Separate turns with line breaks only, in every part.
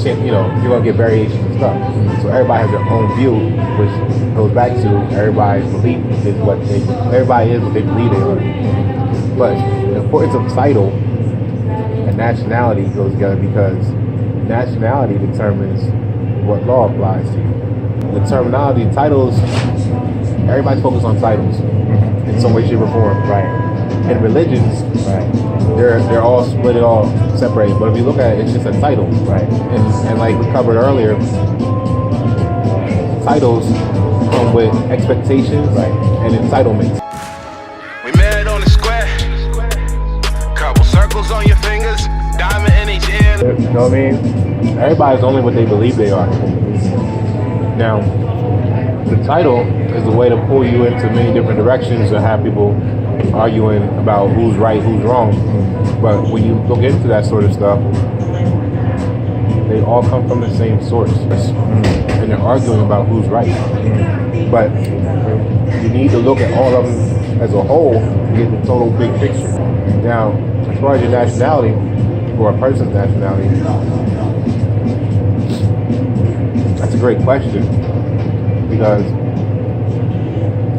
you're gonna get variations and stuff. So everybody has their own view, which goes back to everybody's belief is everybody is what they believe they are. But the importance of title and nationality goes together because nationality determines what law applies to you. The terminology, titles, everybody's focused on titles in some way, shape, or form.
Right.
And religions,
Right.
they're all split, all separated. But if you look at it, it's just a title.
Right.
And like we covered earlier, titles come with expectations and entitlements.
We met on the square. Couple circles on your fingers. Diamond in each ear.
You know what I mean? Everybody's only what they believe they are. Now, the title is a way to pull you into many different directions and have people arguing about who's right, who's wrong. But when you look into that sort of stuff, they all come from the same source. And they're arguing about who's right. But you need to look at all of them as a whole to get the total big picture. Now, as far as your nationality, or a person's nationality, that's a great question, because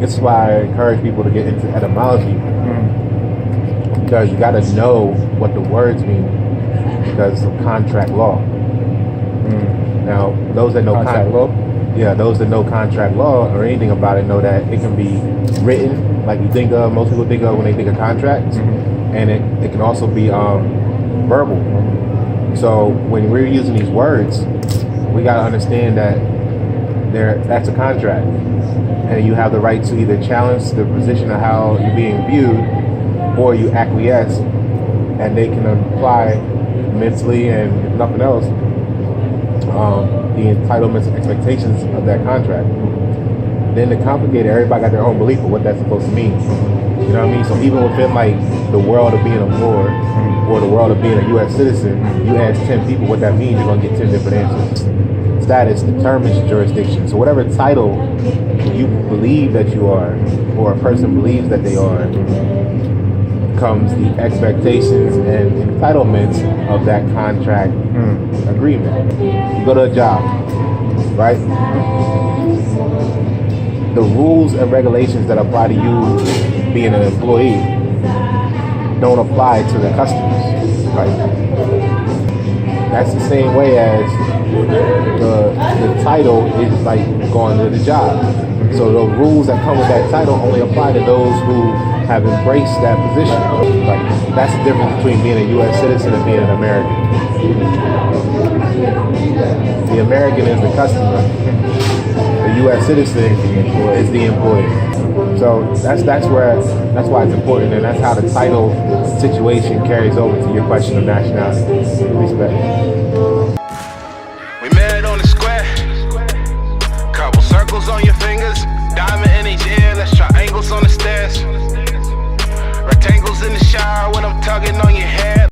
it's why I encourage people to get into etymology, because you got to know what the words mean, because of contract law. Now, those that know
contract law,
those that know contract law or anything about it know that it can be written, like most people think of when they think of contracts, and it can also be verbal. So when we're using these words, we got to understand that that's a contract, and you have the right to either challenge the position of how you're being viewed, or you acquiesce, and they can apply mentally and if nothing else, the entitlements and expectations of that contract. Then the complicated, everybody got their own belief of what that's supposed to mean. You know what I mean? So even within like the world of being a lord or the world of being a U.S. citizen, you ask 10 people what that means, you're gonna get 10 different answers. Status determines jurisdiction. So whatever title you believe that you are, or a person believes that they are, comes the expectations and entitlements of that contract agreement. You go to a job, right? The rules and regulations that apply to you being an employee don't apply to the customers, right? That's the same way as the title is like going to the job. So the rules that come with that title only apply to those who have embraced that position. Like, that's the difference between being a U.S. citizen and being an American. The American is the customer. The U.S. citizen is the employee. So that's why it's important, and that's how the title situation carries over to your question of nationality. Respect.
We met on the square. Couple circles on your fingers.